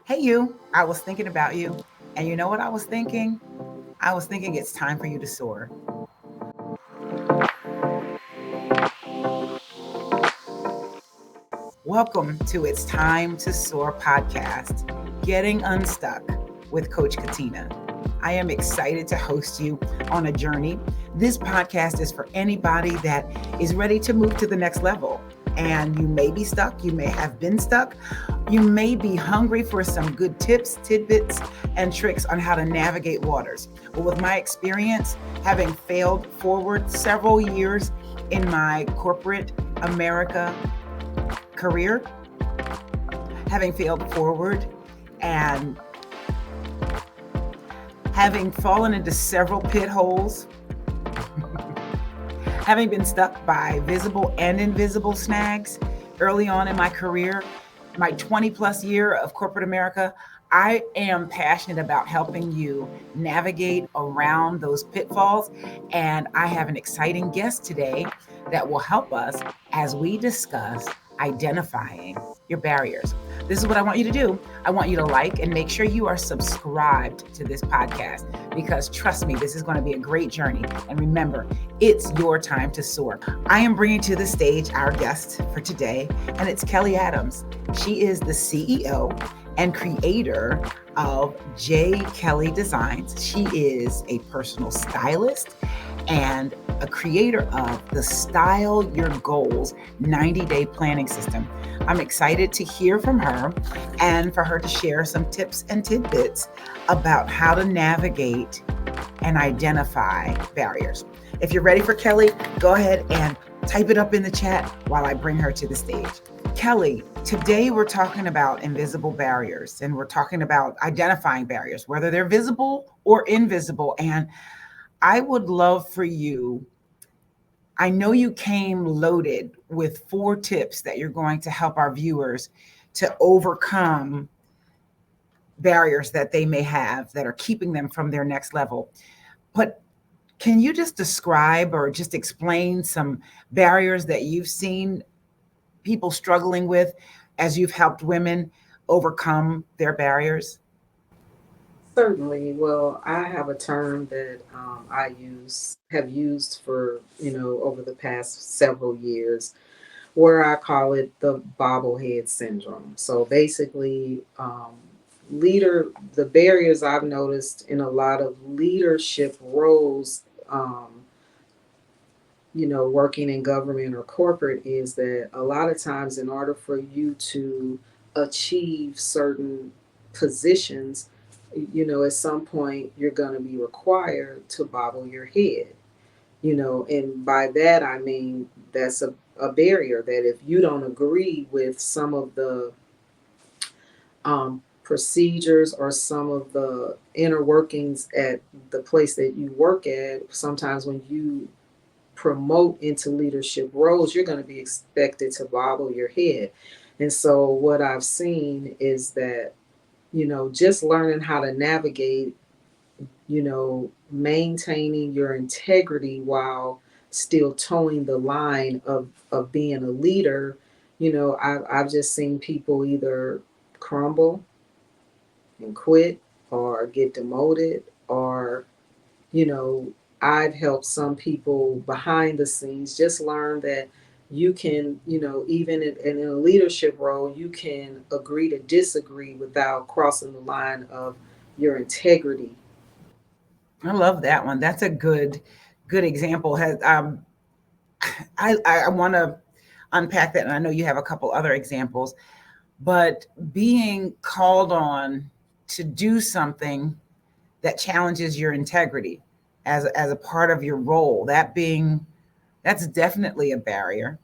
Hey, you, I was thinking about you. And you know what I was thinking? I was thinking it's time for you to soar. Welcome to It's Time to Soar podcast, Getting Unstuck with Coach Katina. I am excited to host you on a journey. This podcast is for anybody that is ready to move to the next level. And you may be stuck, you may have been stuck, you may be hungry for some good tips, tidbits, and tricks on how to navigate waters. But with my experience, having failed forward several years in my corporate America career, having failed forward and having fallen into several pit holes, having been stuck by visible and invisible snags early on in my career, my 20 plus year of corporate America, I am passionate about helping you navigate around those pitfalls. And I have an exciting guest today that will help us as we discuss identifying your barriers. This is what I want you to do. I want you to like and make sure you are subscribed to this podcast because trust me, this is going to be a great journey. And remember, it's your time to soar. I am bringing to the stage our guest for today, and it's Kellye Adams. She is the CEO and creator of Kellye Designs. She is a personal stylist and a creator of the Style Your Goals 90-day planning system. I'm excited to hear from her and for her to share some tips and tidbits about how to navigate and identify barriers. If you're ready for Kellye, go ahead and type it up in the chat while I bring her to the stage. Kellye, today we're talking about invisible barriers and we're talking about identifying barriers, whether they're visible or invisible. And I would love for you, I know you came loaded with 4 tips that you're going to help our viewers to overcome barriers that they may have that are keeping them from their next level. But can you just describe or just explain some barriers that you've seen people struggling with as you've helped women overcome their barriers? Certainly. Well, I have a term that have used for, over the past several years where I call it the bobblehead syndrome. So basically, the barriers I've noticed in a lot of leadership roles, working in government or corporate is that a lot of times in order for you to achieve certain positions, at some point you're going to be required to bobble your head, and by that I mean that's a barrier that if you don't agree with some of the procedures or some of the inner workings at the place that you work at, sometimes when you promote into leadership roles, you're going to be expected to bobble your head. And so, what I've seen is that, just learning how to navigate, maintaining your integrity while still towing the line of being a leader, I've just seen people either crumble and quit or get demoted or you know, I've helped some people behind the scenes just learn that you can, even in a leadership role, you can agree to disagree without crossing the line of your integrity. I love that one. That's a good example. Has I want to unpack that, and I know you have a couple other examples, but being called on to do something that challenges your integrity as a part of your role, that's definitely a barrier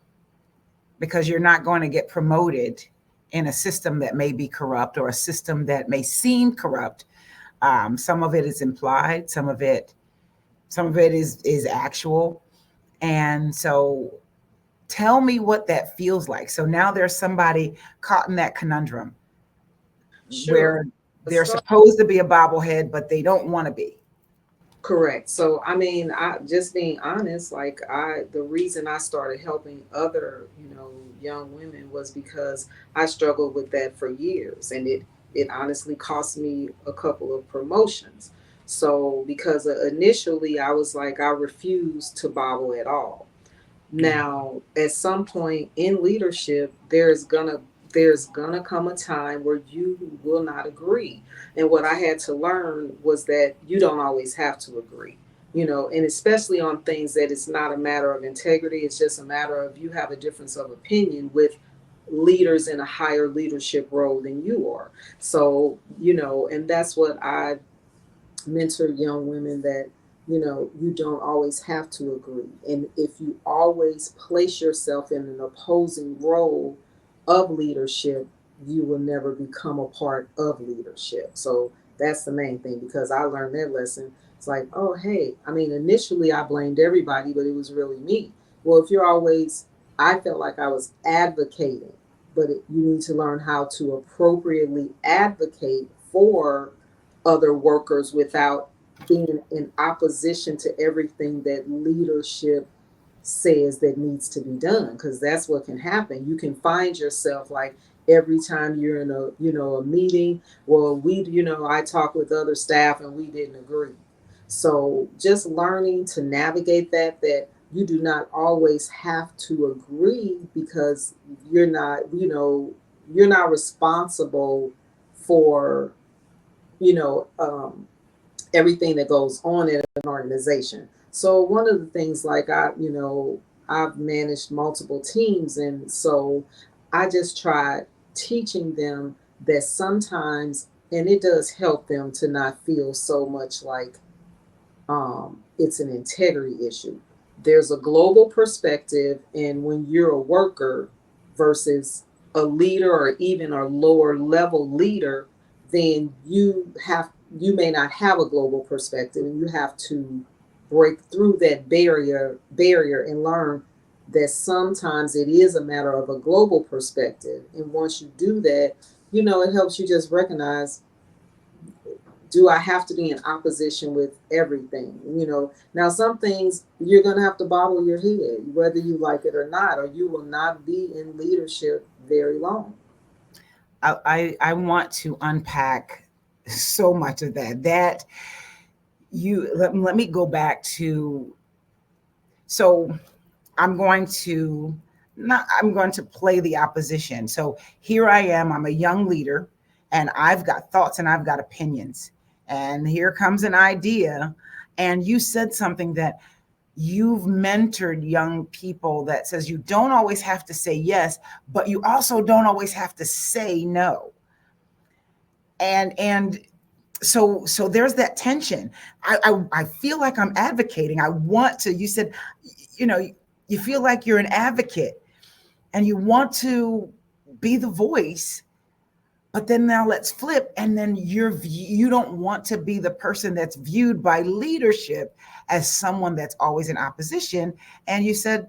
because you're not going to get promoted in a system that may be corrupt or a system that may seem corrupt. Some of it is implied, some of it is actual. And so tell me what that feels like. So now there's somebody caught in that conundrum Sure. where they're So supposed to be a bobblehead, but they don't want to be. correct. So I mean, I just being honest, like the reason I started helping other, young women was because I struggled with that for years, and it honestly cost me a couple of promotions. So because initially I was like, I refused to bobble at all. Now, at some point in leadership, there's gonna come a time where you will not agree. And what I had to learn was that you don't always have to agree. And especially on things that it's not a matter of integrity, it's just a matter of you have a difference of opinion with leaders in a higher leadership role than you are. So, and that's what I mentor young women, that you don't always have to agree, and if you always place yourself in an opposing role of leadership, you will never become a part of leadership. So that's the main thing, because I learned that lesson. It's like, oh hey, I mean, initially I blamed everybody, but it was really me. Well, if you're always, I felt like I was advocating, but you need to learn how to appropriately advocate for other workers without being in opposition to everything that leadership says that needs to be done, because that's what can happen. You can find yourself like, every time you're in a meeting, well, I talk with other staff and we didn't agree. So just learning to navigate that you do not always have to agree, because you're not responsible for you know um, everything that goes on in an organization. So one of the things, like, I've managed multiple teams, and so I just tried teaching them that sometimes, and it does help them to not feel so much like it's an integrity issue. There's a global perspective, and when you're a worker versus a leader, or even a lower level leader, then you may not have a global perspective, and you have to break through that barrier and learn that sometimes it is a matter of a global perspective. And once you do that, it helps you just recognize, do I have to be in opposition with everything? Now some things you're going to have to bobble your head, whether you like it or not, or you will not be in leadership very long. I want to unpack so much of that. That you let me go back to, so I'm going to not I'm going to play the opposition. So here I am, I'm a young leader, and I've got thoughts and I've got opinions. And here comes an idea, and you said something that you've mentored young people, that says you don't always have to say yes, but you also don't always have to say no. And so there's that tension. I feel like I'm advocating. I want to. You said, you know, you feel like you're an advocate and you want to be the voice, but then now let's flip, and then you don't want to be the person that's viewed by leadership as someone that's always in opposition. And you said,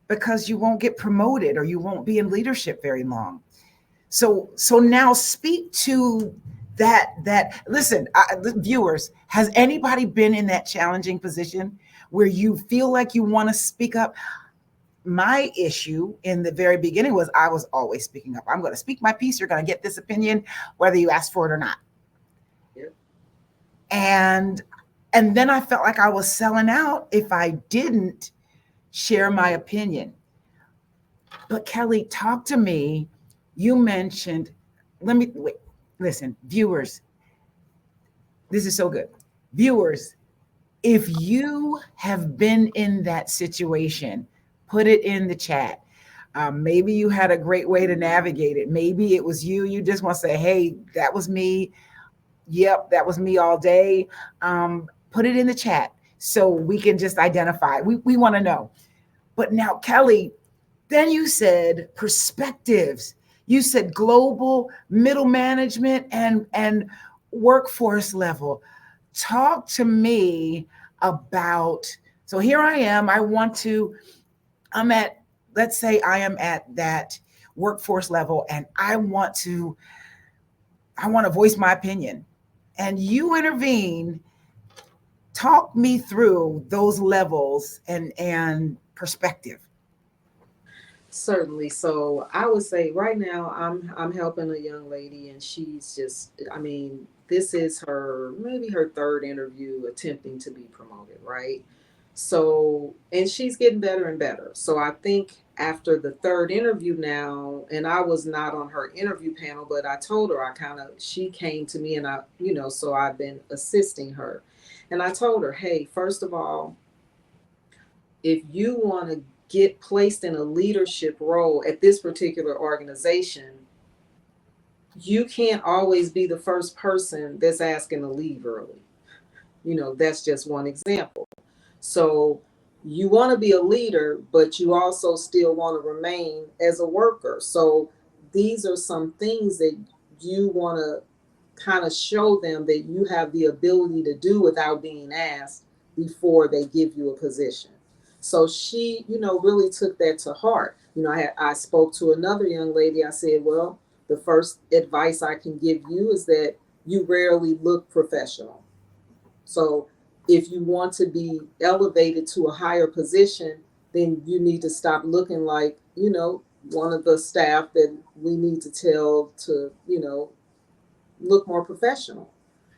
because you won't get promoted or you won't be in leadership very long. So now speak to that listen, viewers, has anybody been in that challenging position where you feel like you want to speak up? My issue in the very beginning was I was always speaking up. I'm going to speak my piece. You're going to get this opinion, whether you ask for it or not. Yep. And and then I felt like I was selling out if I didn't share my opinion. But Kellye, talk to me. You mentioned, let me wait, listen, viewers, this is so good. Viewers, if you have been in that situation, put it in the chat. Maybe you had a great way to navigate it. Maybe it was you. You just want to say, hey, that was me. Yep, that was me all day. Put it in the chat so we can just identify. We want to know. But now, Kellye, then you said perspectives. You said global, middle management, and workforce level. Talk to me about, so here I am. I'm at, let's say I am at that workforce level, and I want to voice my opinion. And you intervene. Talk me through those levels and perspective. Certainly. So I would say right now I'm helping a young lady, and she's just, I mean, this is her maybe her third interview attempting to be promoted, right? So, and she's getting better and better. So I think after the third interview now, and I was not on her interview panel, but I told her, I kind of, she came to me, and I, so I've been assisting her. And I told her, hey, first of all, if you want to get placed in a leadership role at this particular organization, you can't always be the first person that's asking to leave early. That's just one example. So you want to be a leader, but you also still want to remain as a worker. So these are some things that you want to kind of show them that you have the ability to do without being asked before they give you a position. So she, really took that to heart. I spoke to another young lady. I said, well, the first advice I can give you is that you rarely look professional. So if you want to be elevated to a higher position, then you need to stop looking like, one of the staff that we need to tell to, look more professional.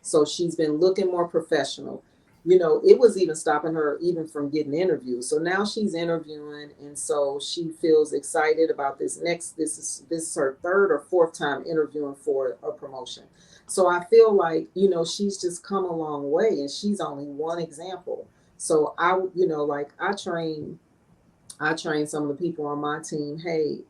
So she's been looking more professional. It was even stopping her even from getting interviews. So now she's interviewing, and so she feels excited about this next. This is her third or fourth time interviewing for a promotion. So I feel like she's just come a long way, and she's only one example. So like I train some of the people on my team, hey,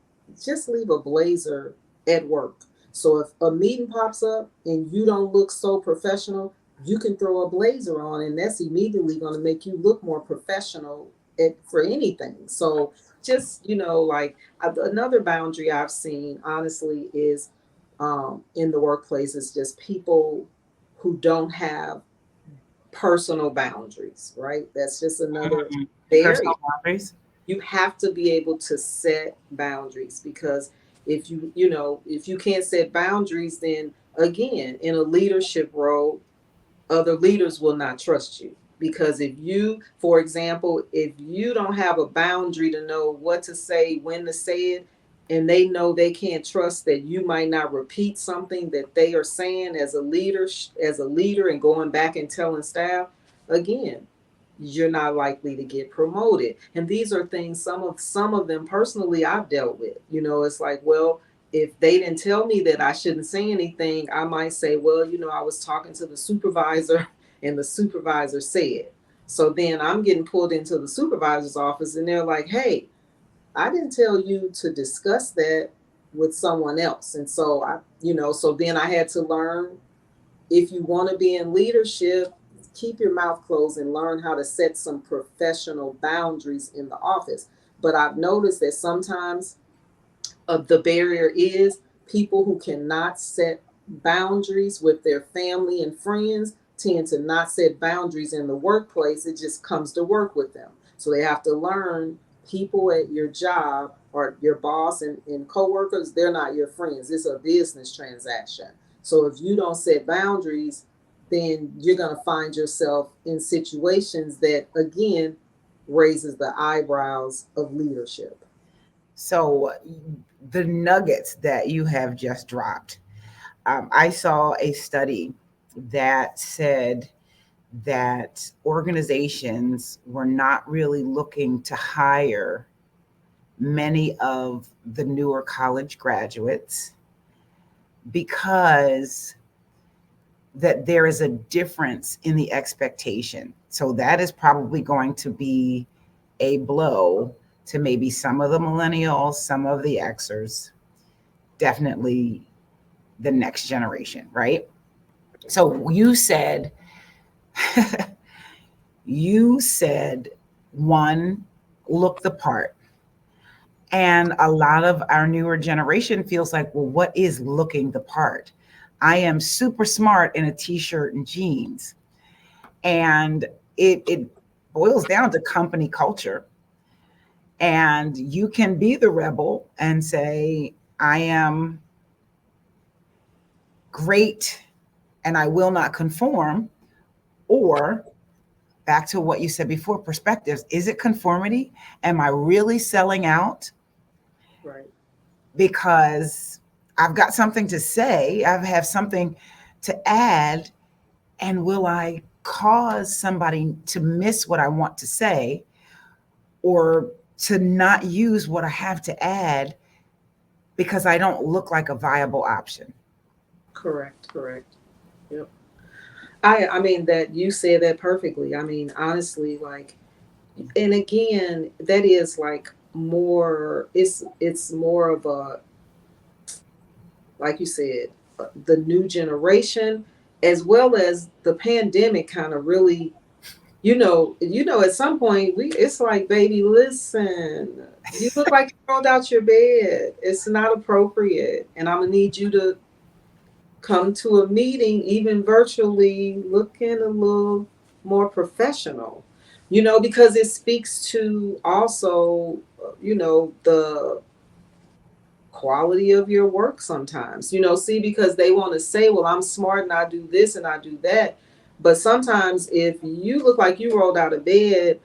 just leave a blazer at work. So if a meeting pops up and you don't look so professional, you can throw a blazer on, and that's immediately going to make you look more professional for anything. So just, like another boundary I've seen, honestly, is in the workplace is just people who don't have personal boundaries, right? That's just another barrier. Personal boundaries. You have to be able to set boundaries, because if you can't set boundaries, then again, in a leadership role, other leaders will not trust you. Because if you, for example, if you don't have a boundary to know what to say, when to say it, and they know they can't trust that you might not repeat something that they are saying as a leader and going back and telling staff, again, you're not likely to get promoted. And these are things, some of them personally I've dealt with. It's like, well, if they didn't tell me that I shouldn't say anything, I might say, well, I was talking to the supervisor and the supervisor said. So then I'm getting pulled into the supervisor's office, and they're like, hey, I didn't tell you to discuss that with someone else. And so so then I had to learn, if you want to be in leadership, keep your mouth closed and learn how to set some professional boundaries in the office. But I've noticed that sometimes the barrier is people who cannot set boundaries with their family and friends tend to not set boundaries in the workplace. It just comes to work with them. So they have to learn, people at your job or your boss and coworkers, they're not your friends. It's a business transaction. So if you don't set boundaries, then you're going to find yourself in situations that, again, raises the eyebrows of leadership. So, the nuggets that you have just dropped, I saw a study that said that organizations were not really looking to hire many of the newer college graduates because that there is a difference in the expectation. So that is probably going to be a blow to maybe some of the millennials, some of the Xers, definitely the next generation, right? So you said one, look the part. And a lot of our newer generation feels like, well, what is looking the part? I am super smart in a t-shirt and jeans. And it boils down to company culture. And you can be the rebel and say, I am great and I will not conform. Or back to what you said before, perspectives. Is it conformity? Am I really selling out? Right. because I've got something to say, I have something to add, and will I cause somebody to miss what I want to say or to not use what I have to add because I don't look like a viable option? Correct. Correct. Yep. I mean that you said that perfectly. I mean, honestly, like, and again, that is like more, it's more of a, like you said, the new generation, as well as the pandemic kind of really, at some point we, it's like, baby, listen, you look like you rolled out your bed. It's not appropriate. And I'm gonna need you to come to a meeting, even virtually, looking a little more professional, because it speaks to also, the quality of your work sometimes. See, because they want to say, well, I'm smart and I do this and I do that. But sometimes if you look like you rolled out of bed,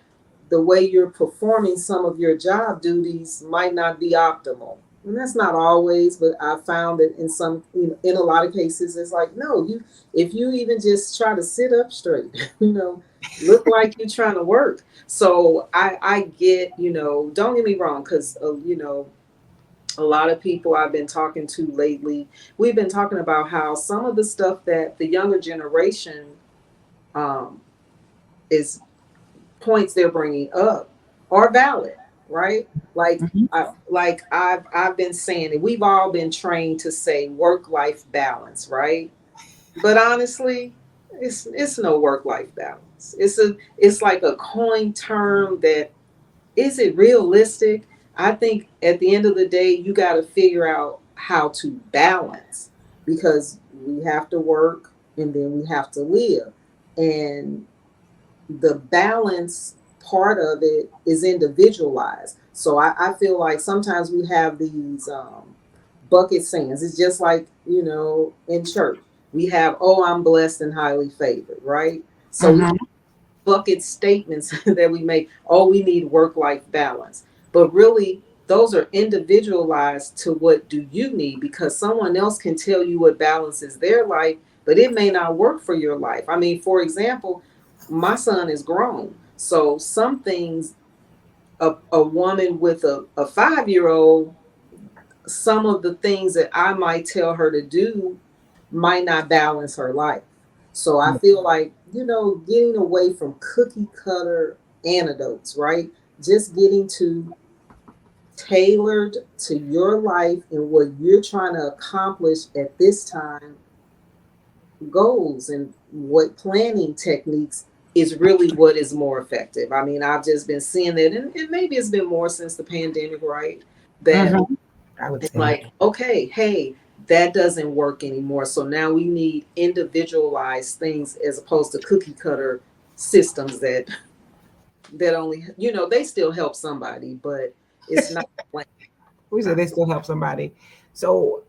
the way you're performing some of your job duties might not be optimal. And that's not always, but I found that in some, in a lot of cases, it's like, no, if you even just try to sit up straight, look like you're trying to work. So I get, don't get me wrong, because, a lot of people I've been talking to lately, we've been talking about how some of the stuff that the younger generation um, is points they're bringing up are valid, right? Like, Mhm. I've been saying that we've all been trained to say work life balance, right? But honestly, it's no work life balance. It's like a coin term that, is it realistic? I think at the end of the day, you got to figure out how to balance, because we have to work and then we have to live. And the balance part of it is individualized. So I feel like sometimes we have these bucket sayings. It's just like, in church, we have, oh, I'm blessed and highly favored, right? So we Mhm. bucket statements that we make. Oh, we need work life balance. But really, those are individualized to what do you need, because someone else can tell you what balances their life, but it may not work for your life. I mean, for example, my son is grown. So some things, a woman with a 5-year old, some of the things that I might tell her to do might not balance her life. So I feel like, getting away from cookie cutter antidotes, right? Just getting to tailored to your life and what you're trying to accomplish at this time, goals and what planning techniques is really what is more effective. I mean, I've just been seeing that, and maybe it's been more since the pandemic, right? That, Mhm. I would say that. like, okay, hey, that doesn't work anymore. So now we need individualized things as opposed to cookie cutter systems that only, they still help somebody, but it's not like, We say they still help somebody. So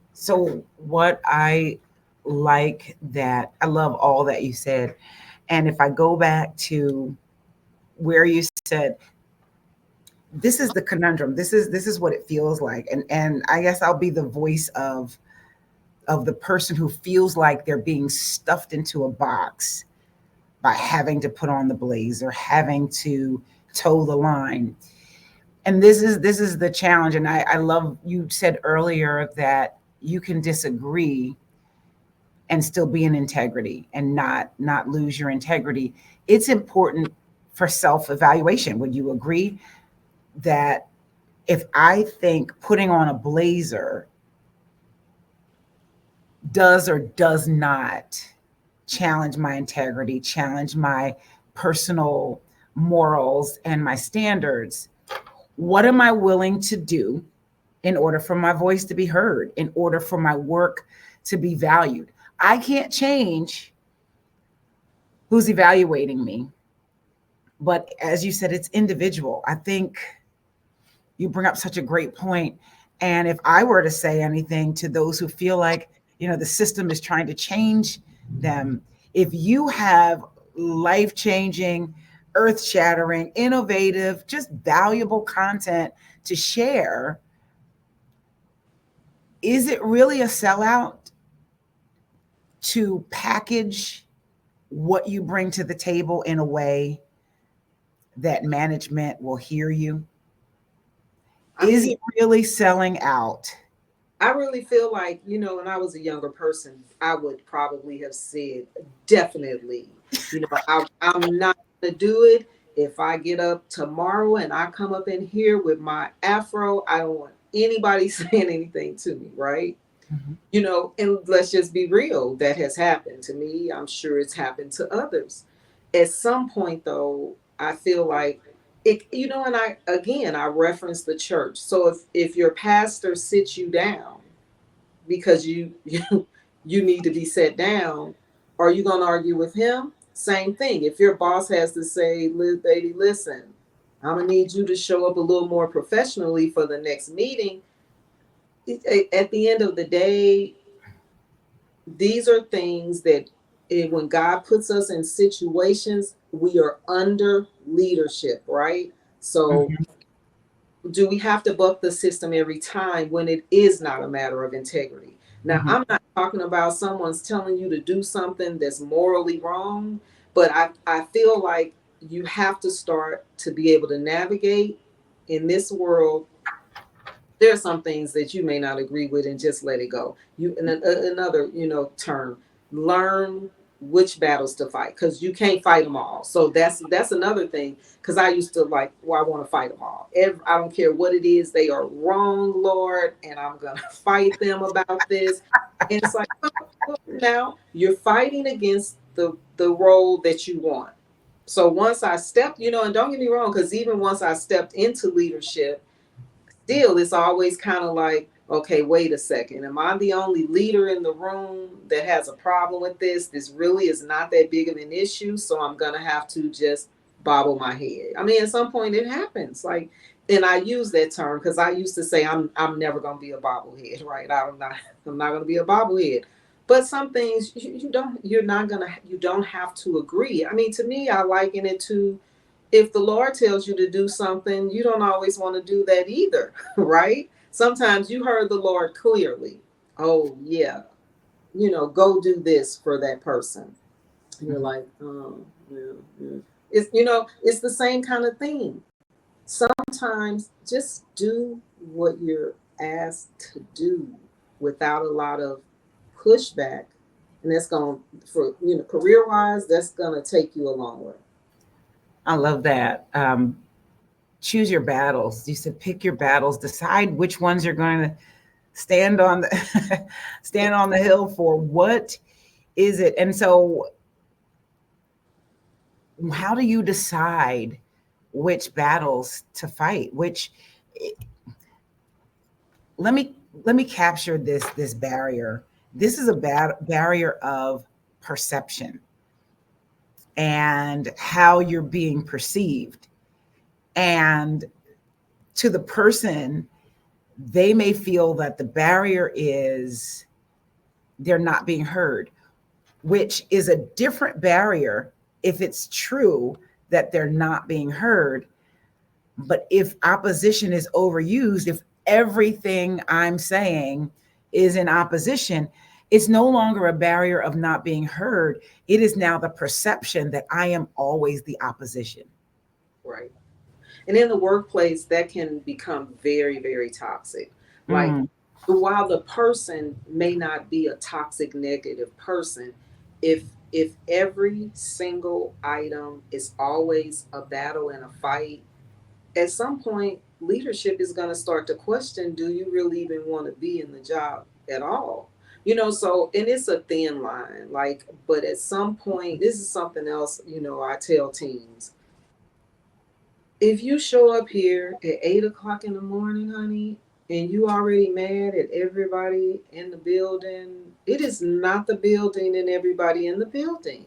what I like, that I love all that you said. And if I go back to where you said, this is the conundrum. This is what it feels like. And I guess I'll be the voice of the person who feels like they're being stuffed into a box by having to put on the blazer, having to toe the line. And this is the challenge. And I love, you said earlier that you can disagree and still be in integrity and not lose your integrity. It's important for self-evaluation. Would you agree that if I think putting on a blazer does or does not challenge my integrity, challenge my personal morals and my standards, what am I willing to do in order for my voice to be heard, in order for my work to be valued? I can't change who's evaluating me, but as you said, it's individual. I think you bring up such a great point. And if I were to say anything to those who feel like, the system is trying to change them, if you have life changing, earth shattering, innovative, just valuable content to share, Is it really a sellout to package what you bring to the table in a way that management will hear you? I Is mean, it really selling out? I really feel like, when I was a younger person, I would probably have said definitely, I'm not going to do it. If I get up tomorrow and I come up in here with my afro, I don't want anybody saying anything to me, right? Mhm. And let's just be real, that has happened to me. I'm sure it's happened to others. At some point, though, I feel like it, and I reference the church. So if your pastor sits you down because you need to be set down, are you going to argue with him? Same thing. If your boss has to say, Lady, listen, I'm going to need you to show up a little more professionally for the next meeting. At the end of the day, these are things that, when God puts us in situations, we are under leadership, right? So Mhm. do we have to buck the system every time when it is not a matter of integrity? Now, Mhm. I'm not talking about someone's telling you to do something that's morally wrong, but I feel like you have to start to be able to navigate in this world. There are some things that you may not agree with, and just let it go. Another term, learn which battles to fight, because you can't fight them all. So that's another thing, because I used to like, well, I want to fight them all. I don't care what it is, they are wrong, Lord, and I'm gonna fight them about this. And it's like, well, now you're fighting against the role that you want. So once I stepped, and don't get me wrong, because even once I stepped into leadership, still it's always kind of like, okay, wait a second, am I the only leader in the room that has a problem with this? This really is not that big of an issue, so I'm gonna have to just bobble my head. I mean, at some point it happens, like, and I use that term because I used to say I'm never gonna be a bobblehead, right? I'm not gonna be a bobblehead. But some things you don't have to agree. I mean, to me, I liken it to, if the Lord tells you to do something, you don't always want to do that either, right? Sometimes you heard the Lord clearly. Oh, yeah, go do this for that person. And you're Mhm. like, oh, yeah, yeah. It's the same kind of thing. Sometimes just do what you're asked to do without a lot of pushback. And that's going, for, career wise, that's going to take you a long way. I love that. Choose your battles. You said pick your battles. Decide which ones you're going to stand on the stand on the hill for. What is it? And so, how do you decide which battles to fight? Which let me let me capture this barrier. This is a barrier of perception and how you're being perceived. And to the person, they may feel that the barrier is they're not being heard, which is a different barrier if it's true that they're not being heard. But if opposition is overused, if everything I'm saying is in opposition, it's no longer a barrier of not being heard. It is now the perception that I am always the opposition. Right. And in the workplace, that can become very, very toxic. Like, Mm, while the person may not be a toxic negative person, if if every single item is always a battle and a fight, at some point leadership is going to start to question, do you really even want to be in the job at all? So, and it's a thin line, like, but at some point, this is something else, I tell teams, if you show up here at 8 o'clock in the morning, honey, and you already mad at everybody in the building, it is not the building and everybody in the building.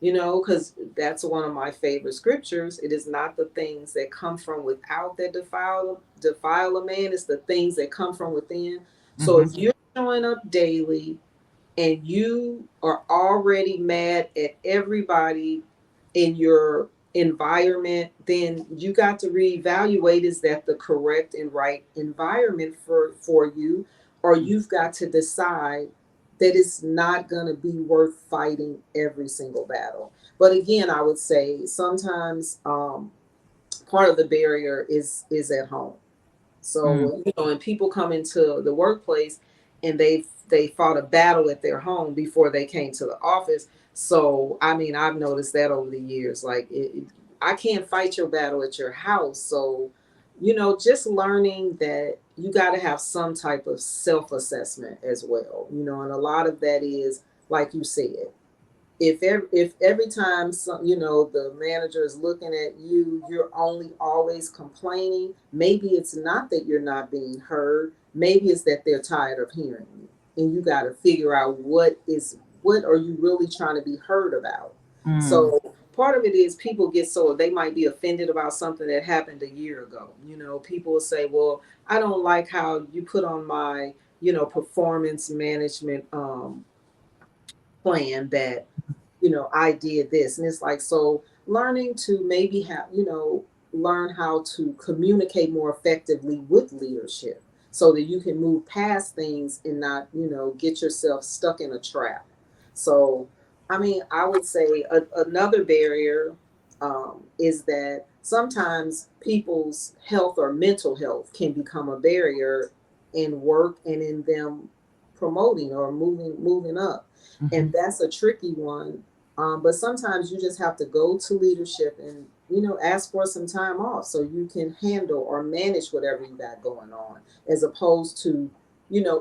Because that's one of my favorite scriptures. It is not the things that come from without that defile a man. It's the things that come from within. So hmm if you're showing up daily and you are already mad at everybody in your environment, then you got to reevaluate, is that the correct and right environment for you? or you've got to decide that it's not going to be worth fighting every single battle. But again, I would say sometimes part of the barrier is at home. Mm, So, and people come into the workplace and they fought a battle at their home before they came to the office. So, I mean, I've noticed that over the years. Like, I can't fight your battle at your house. So, just learning that you got to have some type of self assessment as well. And a lot of that is, like you said, if every time the manager is looking at you, you're only always complaining. Maybe it's not that you're not being heard. Maybe it's that they're tired of hearing you, and you got to figure out what are you really trying to be heard about. mm. So part of it is people get so they might be offended about something that happened a year ago. People will say, well, I don't like how you put on my performance management plan that I did this. And it's like, so learning to maybe learn how to communicate more effectively with leadership so that you can move past things and not, get yourself stuck in a trap. So, I mean, I would say another barrier is that sometimes people's health or mental health can become a barrier in work and in them promoting or moving up, and Mhm. that's a tricky one. But sometimes you just have to go to leadership and ask for some time off so you can handle or manage whatever you got going on, as opposed to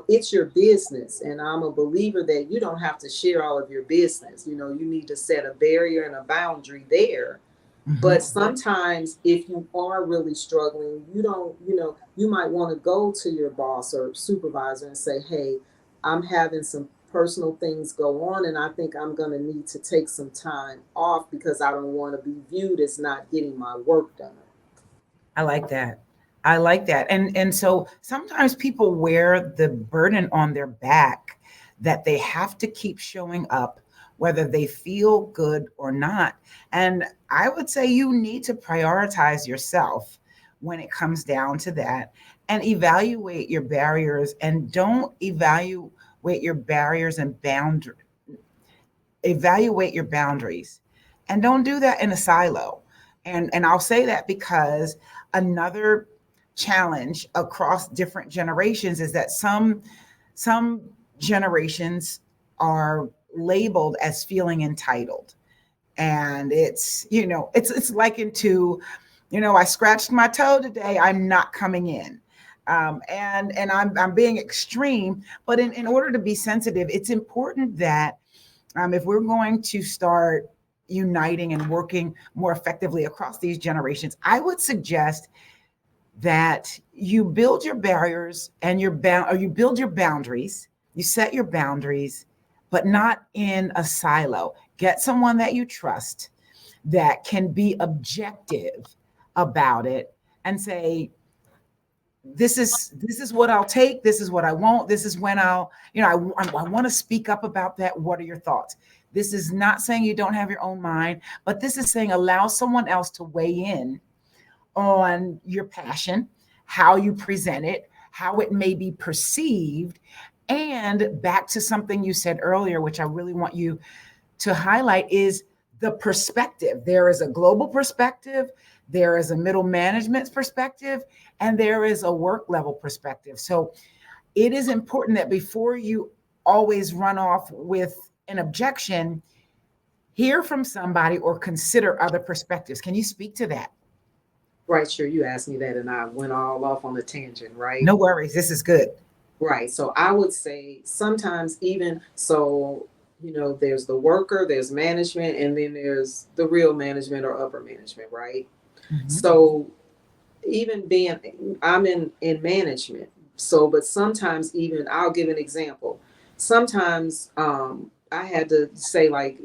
it's your business. And I'm a believer that you don't have to share all of your business. You need to set a barrier and a boundary there. Mhm. But sometimes, if you are really struggling, you don't, you might want to go to your boss or supervisor and say, hey, I'm having some personal things go on, and I think I'm going to need to take some time off because I don't want to be viewed as not getting my work done. I like that. I like that. And so sometimes people wear the burden on their back that they have to keep showing up whether they feel good or not. And I would say you need to prioritize yourself when it comes down to that and evaluate your barriers, and don't evaluate your barriers and boundaries, evaluate your boundaries, and don't do that in a silo. And I'll say that because another challenge across different generations is that some generations are labeled as feeling entitled, and it's likened to, I scratched my toe today, I'm not coming in. And I'm being extreme, but in order to be sensitive, it's important that if we're going to start uniting and working more effectively across these generations, I would suggest that you build your barriers and or you build your boundaries, you set your boundaries, but not in a silo. Get someone that you trust that can be objective about it and say, this is what I'll take. This is what I won't. This is when I want to speak up about that. What are your thoughts? This is not saying you don't have your own mind, but this is saying allow someone else to weigh in on your passion, how you present it, how it may be perceived. And back to something you said earlier, which I really want you to highlight, is the perspective. There is a global perspective, there is a middle management perspective, and there is a work level perspective. So it is important that before you always run off with an objection, hear from somebody or consider other perspectives. Can you speak to that? Right, sure. You asked me that and I went all off on a tangent, right? No worries. This is good. Right. So I would say sometimes even so, there's the worker, there's management, and then there's the real management or upper management, right? Mhm. So even being, I'm in management. So, but sometimes even I'll give an example. Sometimes I had to say, like,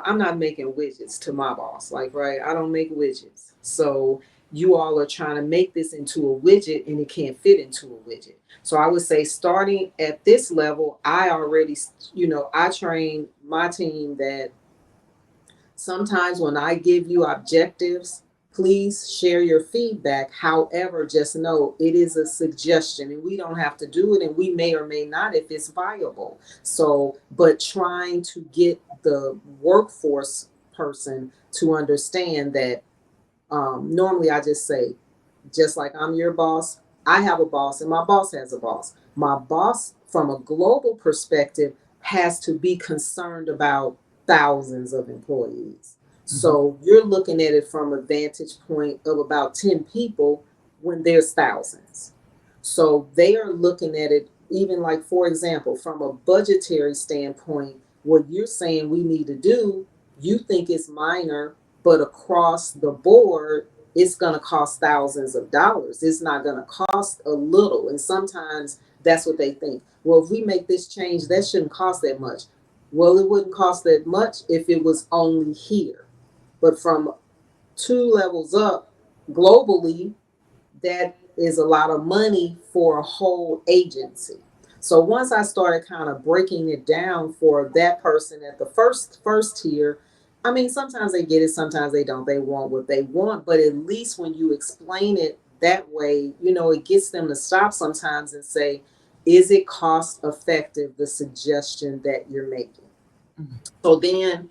I'm not making widgets to my boss. Like, right, I don't make widgets. So you all are trying to make this into a widget and it can't fit into a widget. So I would say starting at this level, I already, I train my team that sometimes when I give you objectives, Please share your feedback. However, just know it is a suggestion and we don't have to do it, and we may or may not if it's viable. So, but trying to get the workforce person to understand that, normally I just say, just like I'm your boss, I have a boss and my boss has a boss. My boss, from a global perspective, has to be concerned about thousands of employees. Mhm. So you're looking at it from a vantage point of about 10 people when there's thousands. So they are looking at it, even like, for example, from a budgetary standpoint, what you're saying we need to do, you think it's minor, but across the board, it's going to cost thousands of dollars. It's not going to cost a little. And sometimes that's what they think. Well, if we make this change, that shouldn't cost that much. Well, it wouldn't cost that much if it was only here. But from two levels up globally, that is a lot of money for a whole agency. So once I started kind of breaking it down for that person at the first tier, I mean, sometimes they get it, sometimes they don't. They want what they want, but at least when you explain it that way, it gets them to stop sometimes and say, is it cost effective, the suggestion that you're making? Mhm. So then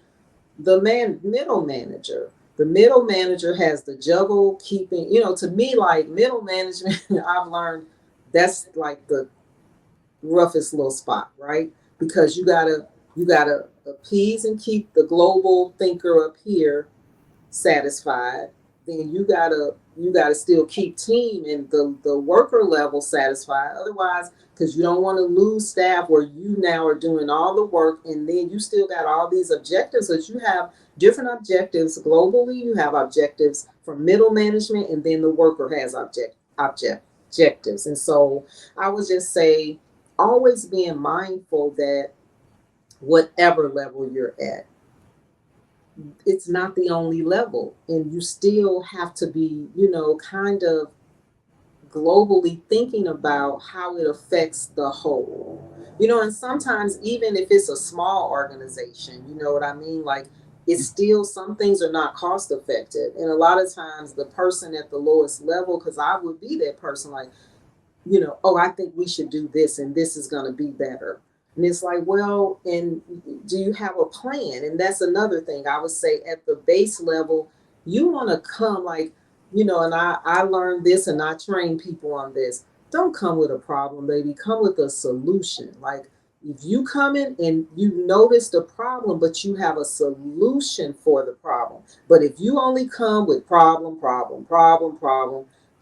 the middle manager, the middle manager has the juggle keeping, to me, like, middle management, I've learned that's like the roughest little spot, right? Because you gotta appease and keep the global thinker up here satisfied. Then you gotta still keep team and the worker level satisfied. Otherwise, because you don't want to lose staff where you now are doing all the work, and then you still got all these objectives, because you have different objectives globally. You have objectives from middle management, and then the worker has objectives. And so I would just say, always being mindful that whatever level you're at, it's not the only level, and you still have to be, kind of globally thinking about how it affects the whole. And sometimes, even if it's a small organization, you know what I mean, like, it's still, some things are not cost effective, and a lot of times the person at the lowest level, because I would be that person, like, oh, I think we should do this and this is going to be better. And it's like, well, and do you have a plan? And that's another thing I would say at the base level, you want to come like, and I learned this and I train people on this. Don't come with a problem, baby. Come with a solution. Like, if you come in and you notice the problem, but you have a solution for the problem. But if you only come with problem,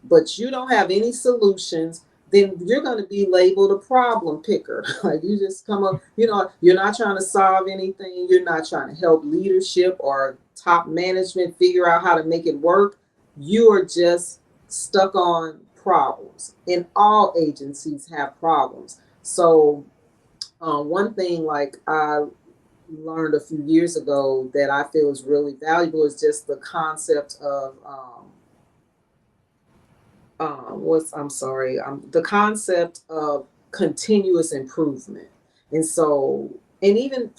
but you don't have any solutions, then you're going to be labeled a problem picker. Like, you just come up, you're not trying to solve anything. You're not trying to help leadership or top management figure out how to make it work. You are just stuck on problems. And all agencies have problems. So, one thing, like, I learned a few years ago that I feel is really valuable is just the concept of, what's I'm sorry, the concept of continuous improvement. And so, and even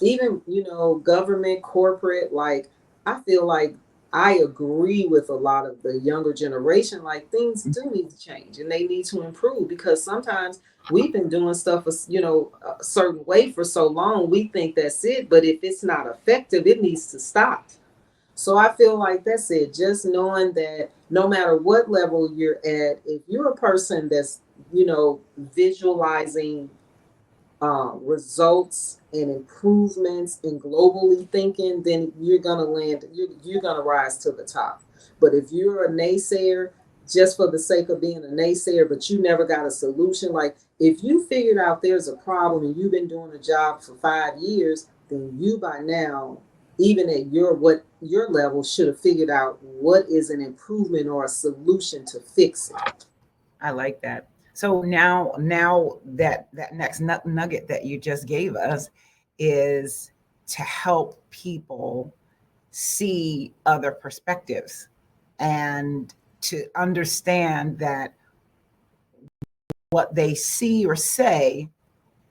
government, corporate, like, I feel like I agree with a lot of the younger generation, like, things do need to change and they need to improve, because sometimes we've been doing stuff a certain way for so long, we think that's it, but if it's not effective, it needs to stop. So I feel like that's it. Just knowing that no matter what level you're at, if you're a person that's, visualizing results and improvements and globally thinking, then you're gonna land. You're gonna rise to the top. But if you're a naysayer, just for the sake of being a naysayer, but you never got a solution, like, if you figured out there's a problem and you've been doing a job for 5 years, then you by now, even at your level, should have figured out what is an improvement or a solution to fix it. I like that. So now that next nugget that you just gave us is to help people see other perspectives and to understand that what they see or say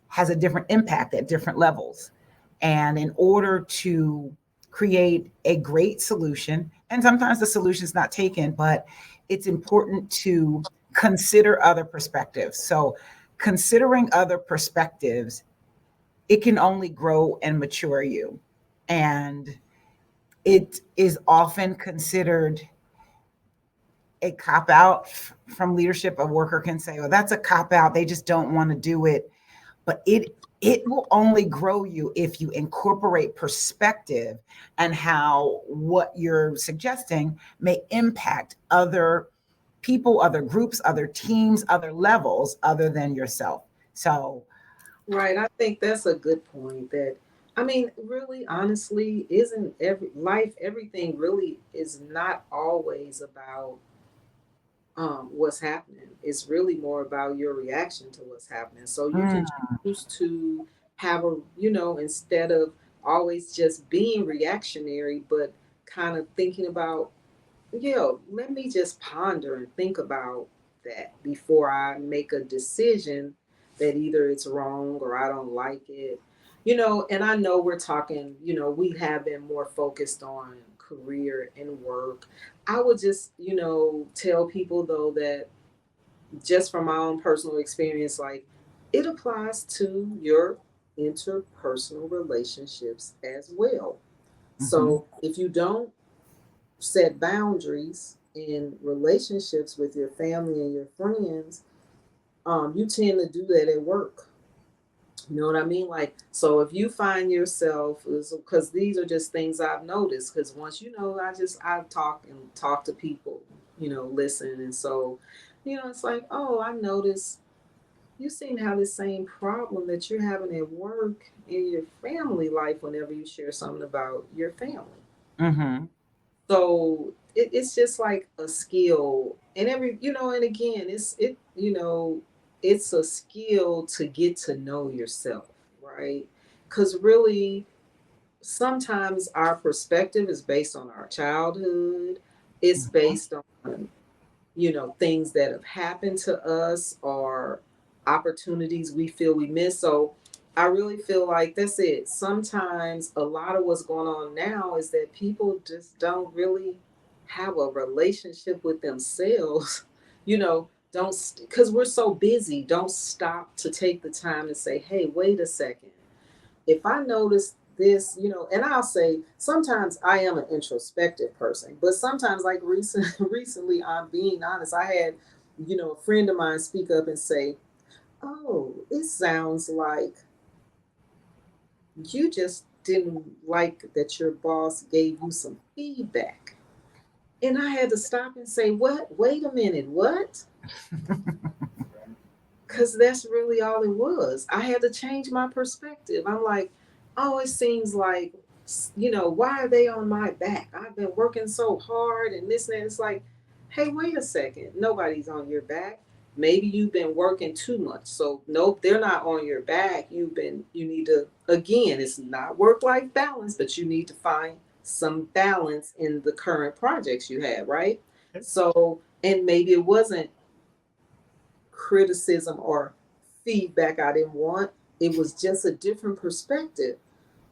has a different impact at different levels. And in order to create a great solution. And sometimes the solution is not taken, but it's important to consider other perspectives. So, considering other perspectives, it can only grow and mature you. And it is often considered a cop out from leadership. A worker can say, "Oh, that's a cop out. They just don't want to do it." But it will only grow you if you incorporate perspective and how what you're suggesting may impact other people, other groups, other teams, other levels other than yourself. So, Right. I think that's a good point. That I mean, really, honestly, isn't every life, everything really is not always about what's happening. It's really more about your reaction to what's happening. So you can mm, choose to have a, instead of always just being reactionary, but kind of thinking about, let me just ponder and think about that before I make a decision that either it's wrong or I don't like it. And I know we're talking, we have been more focused on career and work. I would just, tell people though that just from my own personal experience, like it applies to your interpersonal relationships as well. mhm, So if you don't set boundaries in relationships with your family and your friends, you tend to do that at work. You know what I mean? Like, so if you find yourself, because these are just things I've noticed, because once I talk to people, listen. And so, it's like, oh, I noticed you seem to have the same problem that you're having at work in your family life whenever you share something about your family. mhm, So it's just like a skill, and and again, it's a skill to get to know yourself, right? Because really, sometimes our perspective is based on our childhood. It's mhm. based on things that have happened to us or opportunities we feel we miss. So I really feel like that's it. Sometimes a lot of what's going on now is that people just don't really have a relationship with themselves, don't, because we're so busy, don't stop to take the time and say, hey, wait a second, if I notice this, and I'll say sometimes I am an introspective person, but sometimes, like recently, I'm being honest. I had, a friend of mine speak up and say, "Oh, it sounds like you just didn't like that your boss gave you some feedback." And I had to stop and say, "What? Wait a minute, what?" Because that's really all it was. I had to change my perspective. I'm like, oh, it seems like, why are they on my back? I've been working so hard and this and that. It's like, hey, wait a second. Nobody's on your back. Maybe you've been working too much. So, nope, they're not on your back. You need to, again, it's not work life balance, but you need to find some balance in the current projects you have, right? So, and maybe it wasn't criticism or feedback I didn't want. It was just a different perspective.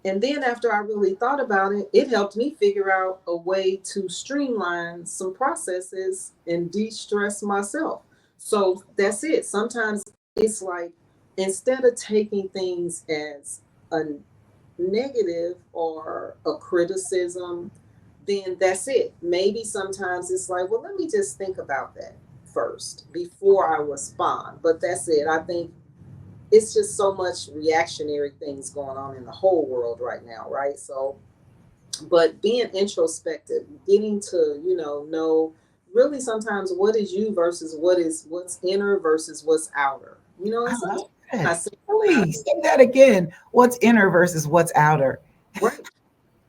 And then after I really thought about it, it helped me figure out a way to streamline some processes and de stress myself. So that's it. Sometimes it's like instead of taking things as a negative or a criticism, then that's it. Maybe sometimes it's like, well, let me just think about that first before I respond. But that's it. I think it's just so much reactionary things going on in the whole world right now, right? So, but being introspective, getting to, know really sometimes what is you versus what's inner versus what's outer. And Oh, that's sometimes I good. say, Please say that again. What's inner versus what's outer? right.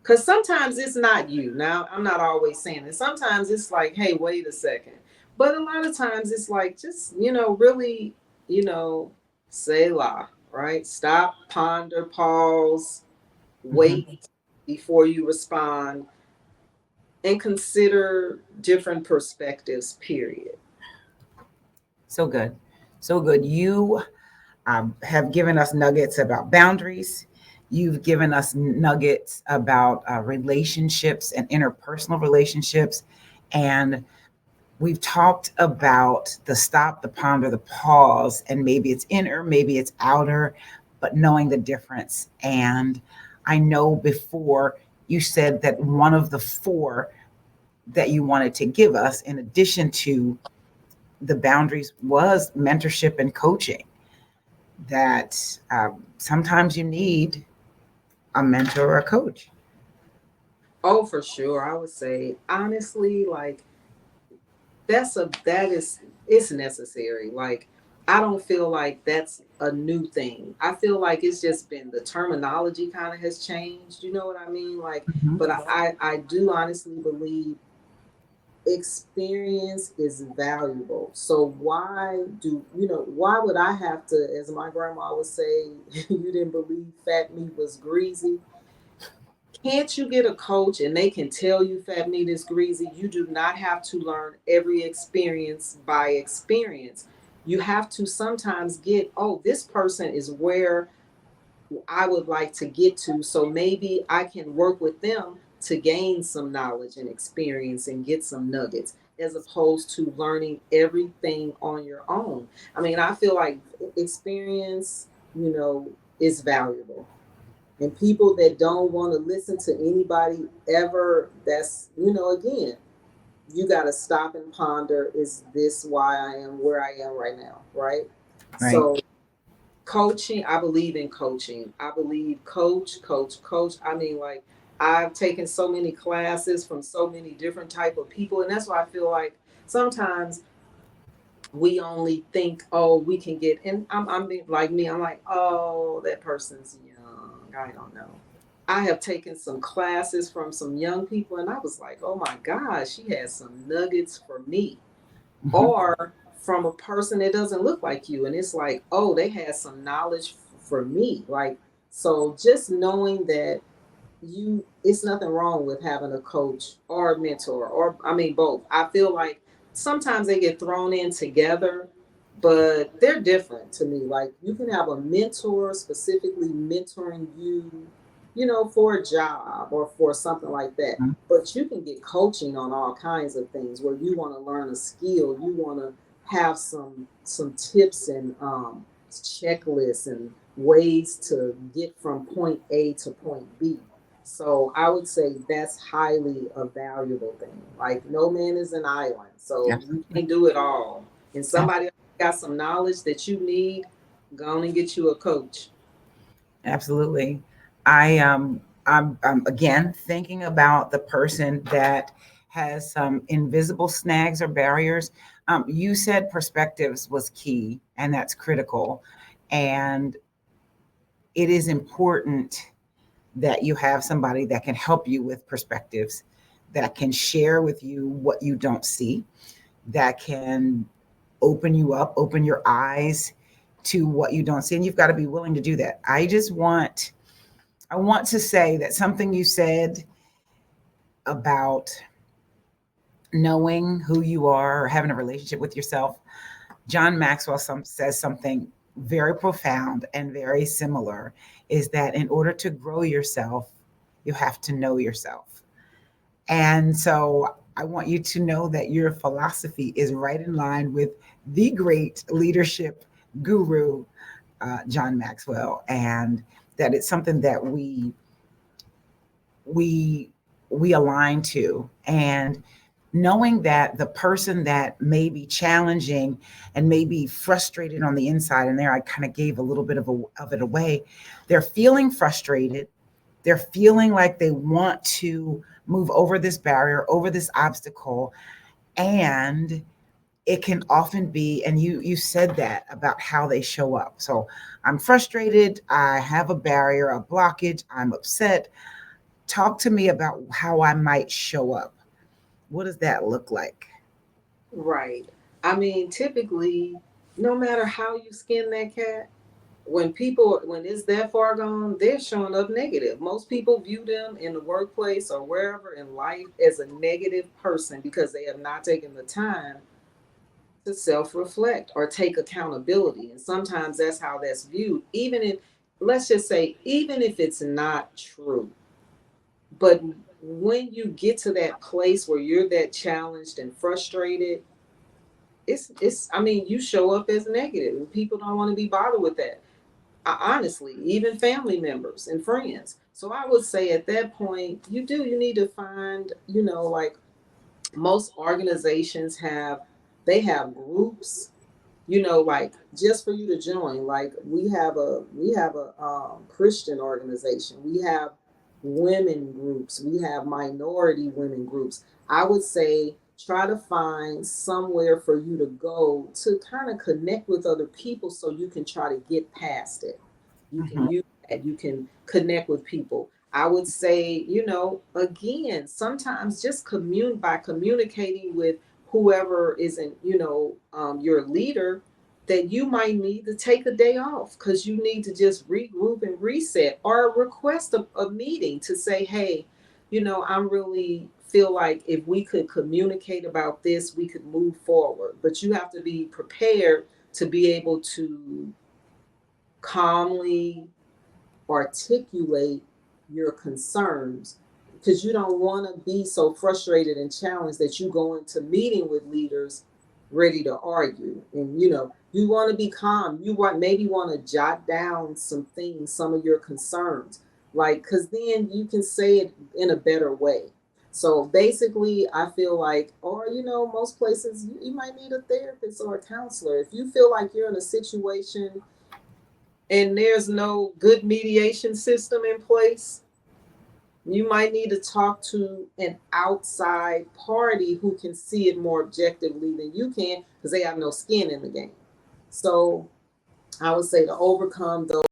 Because sometimes it's not you. Now, I'm not always saying it. Sometimes it's like, hey, wait a second. But a lot of times it's like, just, really, you know, say la, right? Stop, ponder, pause, Mhm. wait before you respond, and consider different perspectives, period. So good. So good. You have given us nuggets about boundaries. You've given us nuggets about relationships and interpersonal relationships. And we've talked about the stop, the ponder, the pause, and maybe it's inner, maybe it's outer, but knowing the difference. And I know before you said that one of the four that you wanted to give us, in addition to the boundaries, was mentorship and coaching. That sometimes you need a mentor or a coach. Oh, for sure. I would say honestly, like that is it's necessary. Like I don't feel like that's a new thing. I feel like it's just been the terminology kind of has changed. You know what I mean? Like, Mhm. but I do honestly believe experience is valuable. So why do why would I have to, as my grandma would say, you didn't believe fat meat was greasy? Can't you get a coach and they can tell you fat meat is greasy? You do not have to learn every experience by experience. You have to sometimes get, oh, this person is where I would like to get to. So maybe I can work with them to gain some knowledge and experience and get some nuggets as opposed to learning everything on your own. I mean, I feel like experience, is valuable, and people that don't want to listen to anybody ever, that's, again, you got to stop and ponder, is this why I am where I am right now, right? Right. So coaching, I believe in coaching. I believe coach. I mean, like, I've taken so many classes from so many different type of people, and that's why I feel like sometimes we only think, oh, we can get, and I'm being like me, I'm like, oh, that person's young, I don't know. I have taken some classes from some young people, and I was like, oh my gosh, she has some nuggets for me. Mhm. Or from a person that doesn't look like you, and it's like, oh, they had some knowledge for me. Like, so just knowing that it's nothing wrong with having a coach or a mentor, or I mean both. I feel like sometimes they get thrown in together, but they're different to me. Like, you can have a mentor specifically mentoring you, for a job or for something like that, but you can get coaching on all kinds of things where you want to learn a skill, you want to have some tips and checklists and ways to get from point A to point B. So I would say that's highly a valuable thing. Like, no man is an island, so you Absolutely. can't do it all. And Ab- somebody got some knowledge that you need, go on and get you a coach. Absolutely. I'm again thinking about the person that has some invisible snags or barriers. You said perspectives was key, and that's critical. And it is important that you have somebody that can help you with perspectives, that can share with you what you don't see, that can open you up, open your eyes to what you don't see. And you've got to be willing to do that. I want to say that something you said about knowing who you are or having a relationship with yourself, John Maxwell says something very profound and very similar, is that in order to grow yourself, you have to know yourself. And so I want you to know that your philosophy is right in line with the great leadership guru, John Maxwell, and that it's something that we we align to. And knowing that the person that may be challenging and may be frustrated on the inside, and there I kind of gave a little bit of it away, they're feeling frustrated, they're feeling like they want to move over this barrier, over this obstacle, and it can often be, and you said that about how they show up. So I'm frustrated, I have a barrier, a blockage, I'm upset. Talk to me about how I might show up. What does that look like? Right. I mean, typically, no matter how you skin that cat, when it's that far gone, they're showing up negative. Most people view them in the workplace or wherever in life as a negative person because they have not taken the time to self reflect or take accountability. And sometimes that's how that's viewed. Even if let's just say, even if it's not true, but when you get to that place where you're that challenged and frustrated, it's I mean, you show up as negative and people don't want to be bothered with that. Honestly, even family members and friends. So I would say at that point, you need to find, like most organizations have, they have groups, like just for you to join. Like we have a Christian organization. We have women groups. We have minority women groups. I would say try to find somewhere for you to go to kind of connect with other people so you can try to get past it. You can Mhm. use that. You can connect with people. I would say, again, sometimes just by communicating with whoever isn't, your leader, that you might need to take a day off because you need to just regroup and reset, or request a meeting to say, hey, I'm really feel like if we could communicate about this, we could move forward. But you have to be prepared to be able to calmly articulate your concerns, because you don't want to be so frustrated and challenged that you go into meeting with leaders ready to argue. And you want to be calm. You want to jot down some things, some of your concerns, like, because then you can say it in a better way. So basically, I feel like, or most places, you might need a therapist or a counselor if you feel like you're in a situation and there's no good mediation system in place. You might need to talk to an outside party who can see it more objectively than you can, because they have no skin in the game. So I would say to overcome those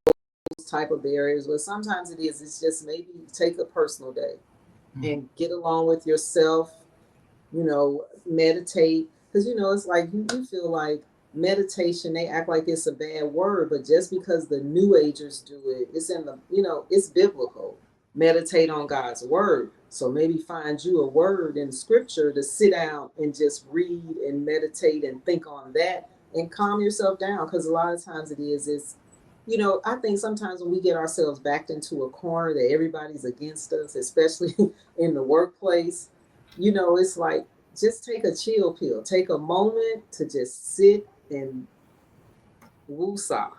type of barriers, but sometimes it's just maybe take a personal day and get along with yourself, meditate. Because, it's like you feel like meditation, they act like it's a bad word, but just because the New Agers do it, it's in the, it's biblical. Meditate on God's word. So maybe find you a word in scripture to sit down and just read and meditate and think on that and calm yourself down. Because a lot of times it's, I think sometimes when we get ourselves backed into a corner that everybody's against us, especially in the workplace, it's like, just take a chill pill. Take a moment to just sit and woosah.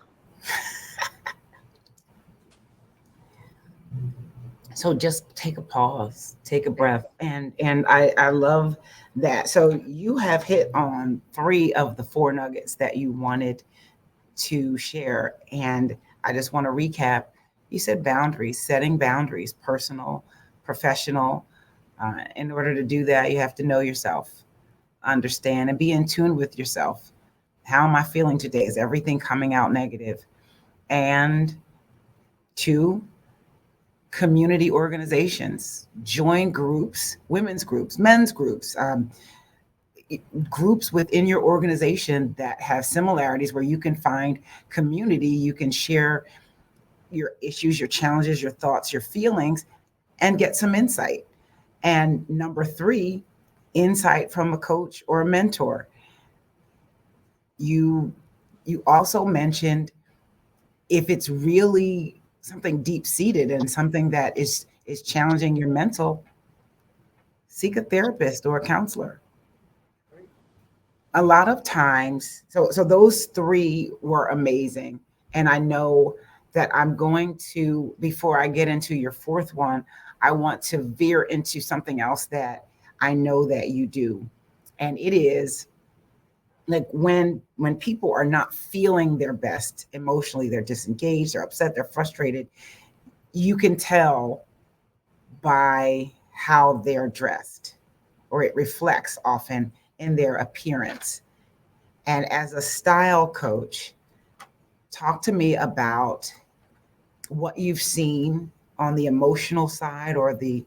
So just take a pause, take a breath, and I love that. So you have hit on three of the four nuggets that you wanted to share, and I just want to recap. You said boundaries, setting boundaries, personal, professional. In order to do that, you have to know yourself, understand, and be in tune with yourself. How am I feeling today? Is everything coming out negative? And two, community organizations, join groups, women's groups, men's groups, groups within your organization that have similarities where you can find community. You can share your issues, your challenges, your thoughts, your feelings, and get some insight. And number three, insight from a coach or a mentor. You you also mentioned, if it's really something deep seated and something that is challenging your mental, seek a therapist or a counselor. Right. A lot of times, so those three were amazing, and I know that I'm going to, before I get into your fourth one, I want to veer into something else that I know that you do, and it is like when people are not feeling their best emotionally, they're disengaged, they're upset, they're frustrated, you can tell by how they're dressed, or it reflects often in their appearance. And as a style coach, talk to me about what you've seen on the emotional side or the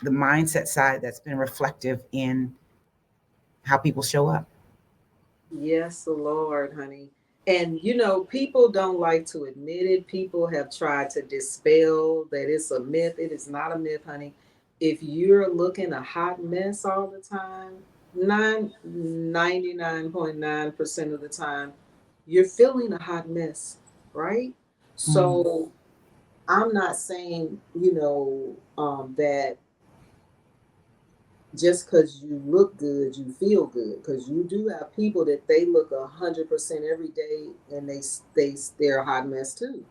mindset side that's been reflective in how people show up. Yes, Lord, honey. And people don't like to admit it. People have tried to dispel that it's a myth. It is not a myth, honey. If you're looking a hot mess all the time, 99.9% of the time, you're feeling a hot mess, right? Mm. So I'm not saying, that just because you look good, you feel good. Because you do have people that they look 100% every day, and they're a hot mess too.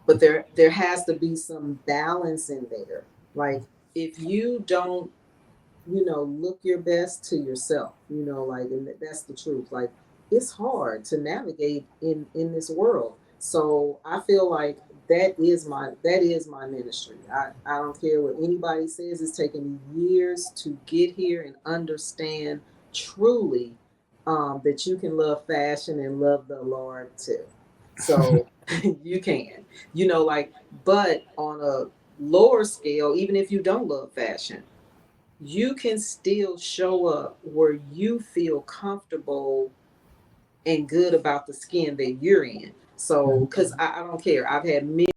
But there has to be some balance in there. Like, if you don't, look your best to yourself, like, and that's the truth. Like, it's hard to navigate in this world. So I feel like that is my ministry. I don't care what anybody says. It's taken me years to get here and understand truly, that you can love fashion and love the Lord too. So you can, like, but on a lower scale, even if you don't love fashion, you can still show up where you feel comfortable and good about the skin that you're in. So, because I don't care. I've had many,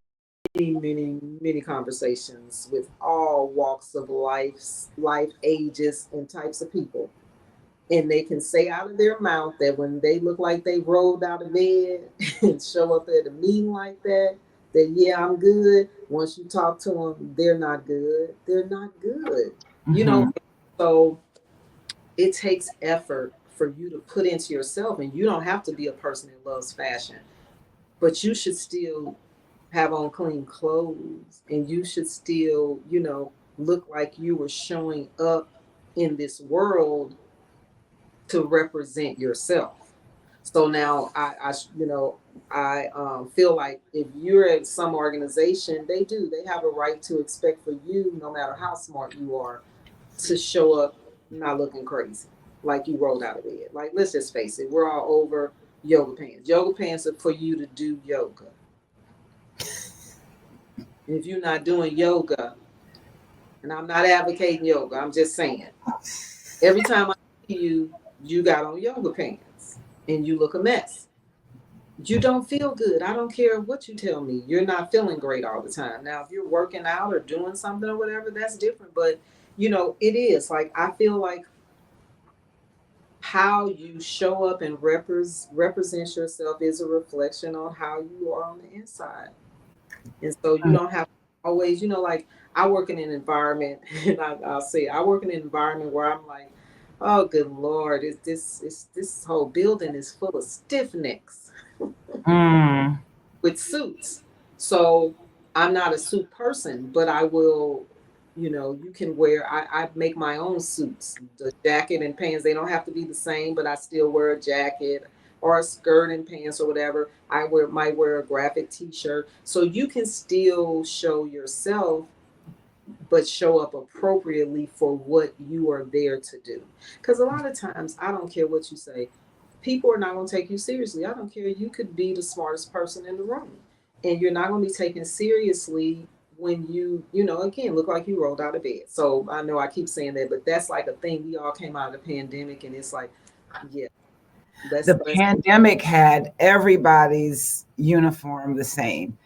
many, many conversations with all walks of life ages, and types of people. And they can say out of their mouth that when they look like they rolled out of bed and show up at a meeting like that yeah, I'm good. Once you talk to them, they're not good. They're not good. You know, Mhm. so it takes effort for you to put into yourself, and you don't have to be a person that loves fashion, but you should still have on clean clothes, and you should still, look like you were showing up in this world to represent yourself. So now I feel like if you're at some organization, they have a right to expect for you, no matter how smart you are, to show up not looking crazy, like you rolled out of bed. Like, let's just face it, we're all over yoga pants. Yoga pants are for you to do yoga. And if you're not doing yoga, and I'm not advocating yoga, I'm just saying, every time I see you, you got on yoga pants and you look a mess. You don't feel good. I don't care what you tell me. You're not feeling great all the time. Now, if you're working out or doing something or whatever, that's different. But, it is like, I feel like how you show up and represent yourself is a reflection on how you are on the inside. And so you don't have to always, like, I work in an environment, and I'll say, I work in an environment where I'm like, oh, good Lord, this whole building is full of stiff necks Mm. with suits. So I'm not a suit person, but I will, you can wear, I make my own suits. The jacket and pants, they don't have to be the same, but I still wear a jacket or a skirt and pants or whatever. Might wear a graphic t-shirt. So you can still show yourself, but show up appropriately for what you are there to do. Because a lot of times, I don't care what you say, people are not going to take you seriously. I don't care. You could be the smartest person in the room, and you're not going to be taken seriously when again, look like you rolled out of bed. So I know I keep saying that, but that's like a thing. We all came out of the pandemic, and it's like, yeah, The let's pandemic had everybody's uniform the same,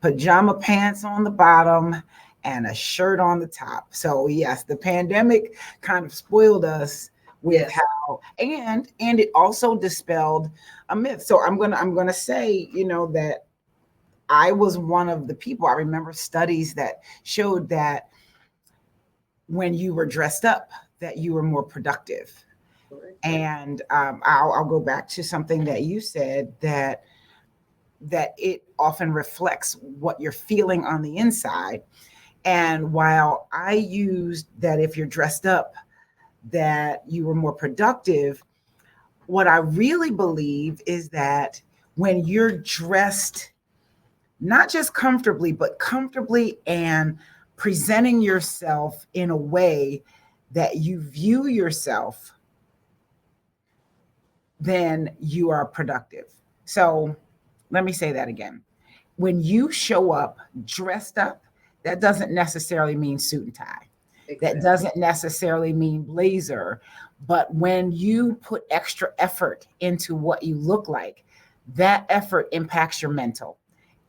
pajama pants on the bottom and a shirt on the top. So yes, the pandemic kind of spoiled us with yes, how, and it also dispelled a myth. So I'm gonna say, that I was one of the people. I remember studies that showed that when you were dressed up, that you were more productive. correct. And I'll go back to something that you said, that it often reflects what you're feeling on the inside. And while I used that if you're dressed up, that you were more productive, what I really believe is that when you're dressed, not just comfortably, but comfortably and presenting yourself in a way that you view yourself, then you are productive. So let me say that again. When you show up dressed up, that doesn't necessarily mean suit and tie. That Exactly. doesn't necessarily mean blazer. But when you put extra effort into what you look like, that effort impacts your mental.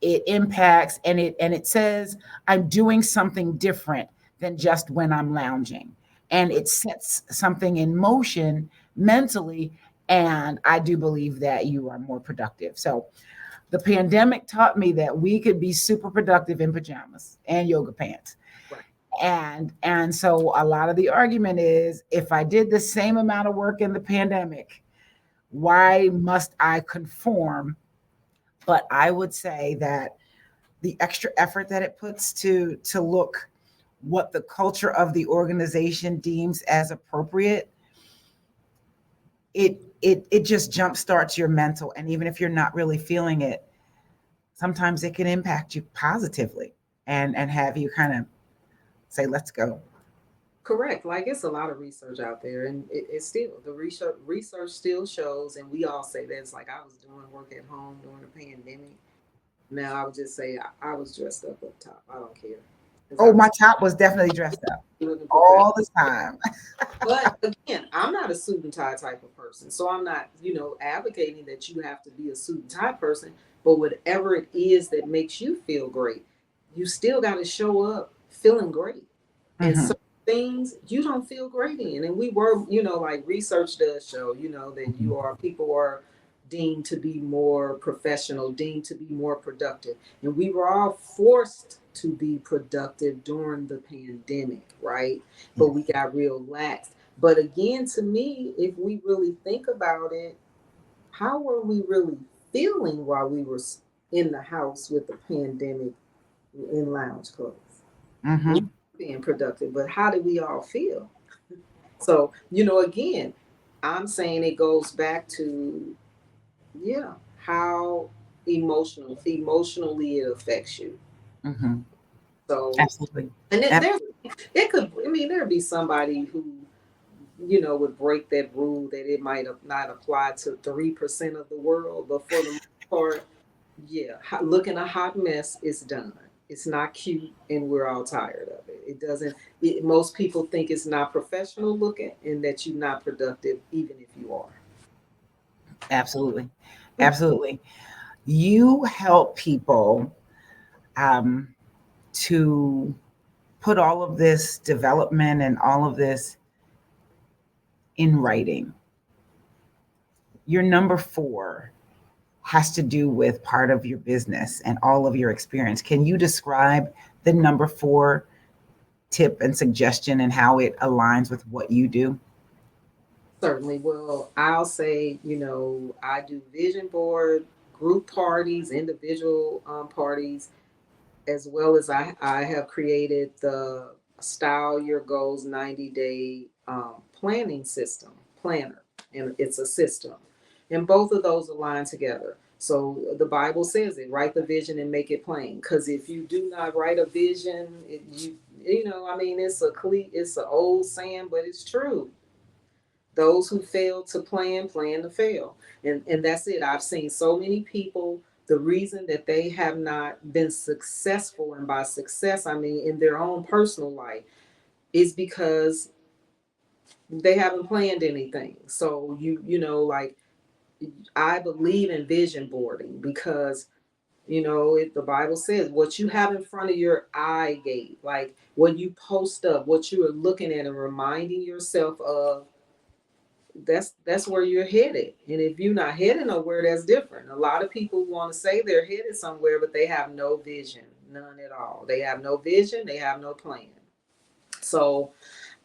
It impacts, and it says, I'm doing something different than just when I'm lounging. And it sets something in motion mentally. And I do believe that you are more productive. So The pandemic taught me that we could be super productive in pajamas and yoga pants. Right. And so a lot of the argument is, if I did the same amount of work in the pandemic, why must I conform? But I would say that the extra effort that it puts to look what the culture of the organization deems as appropriate, it just jump starts your mental. And even if you're not really feeling it, sometimes it can impact you positively and have you kind of say, let's go. Correct. Like it's a lot of research out there, and it's still the research still shows, and we all say that it's like I was doing work at home during the pandemic. Now I would just say I was dressed up top. I don't care because I Oh, my was top was definitely dressed up looking professional. all the time. But again, I'm not a suit and tie type of person. So I'm not, advocating that you have to be a suit and tie person. But whatever it is that makes you feel great, you still got to show up feeling great. And Mm-hmm. certain things you don't feel great in. And we were, like research does show, that people are deemed to be more professional, deemed to be more productive. And we were all forced to be productive during the pandemic, right? But we got real lax. But again, to me, if we really think about it, how were we really feeling while we were in the house with the pandemic in lounge clothes? We Mm-hmm. were being productive, but how did we all feel? So, again, I'm saying it goes back to, yeah, how emotionally it affects you. Mm-hmm. So, Absolutely. and Absolutely. it could, I mean, there'd be somebody who would break that rule that it might have not apply to 3% of the world, but for the most part, yeah, looking a hot mess is done. It's not cute, and we're all tired of it. It doesn't. Most people think it's not professional looking, and that you're not productive, even if you are. Absolutely. Absolutely. You help people um, to put all of this development and all of this in writing. Your number four has to do with part of your business and all of your experience. Can you describe the number four tip and suggestion and how it aligns with what you do? Certainly. Well, I'll say, I do vision board, group parties, individual parties, as well as I have created the Style Your Goals 90-day planning system, planner, and it's a system. And both of those align together. So the Bible says it, write the vision and make it plain. Because if you do not write a vision, I mean, it's an old saying, but it's true. Those who fail to plan to fail. And that's it. I've seen so many people, the reason that they have not been successful, and by success I mean in their own personal life, is because they haven't planned anything. So like, I believe in vision boarding because the Bible says what you have in front of your eye gate, like what you post up, what you are looking at and reminding yourself of, that's where you're headed. And if you're not headed nowhere, that's different. A lot of people want to say they're headed somewhere, but they have no vision, none at all. They have no vision, they have no plan. So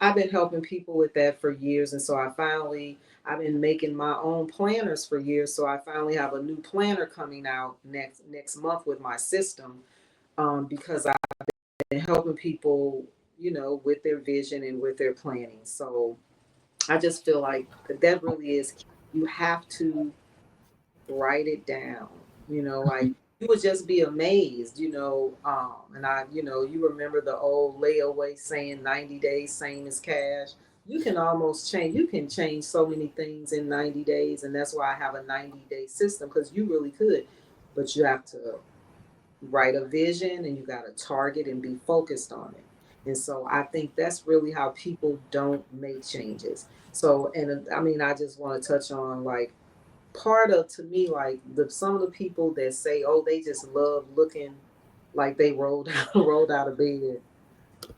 I've been helping people with that for years. And so I've been making my own planners for years. So I finally have a new planner coming out next month with my system, because I've been helping people, with their vision and with their planning. So I just feel like that really is key. You have to write it down. Like you would just be amazed. And you remember the old layaway saying, 90 days, same as cash. You can change so many things in 90 days, and that's why I have a 90-day system, because you really could, but you have to write a vision and you got to target and be focused on it. And so I think that's really how people don't make changes. So, and I mean, I just want to touch on, like, part of, to me, like some of the people that say, oh, they just love looking like they rolled rolled out of bed.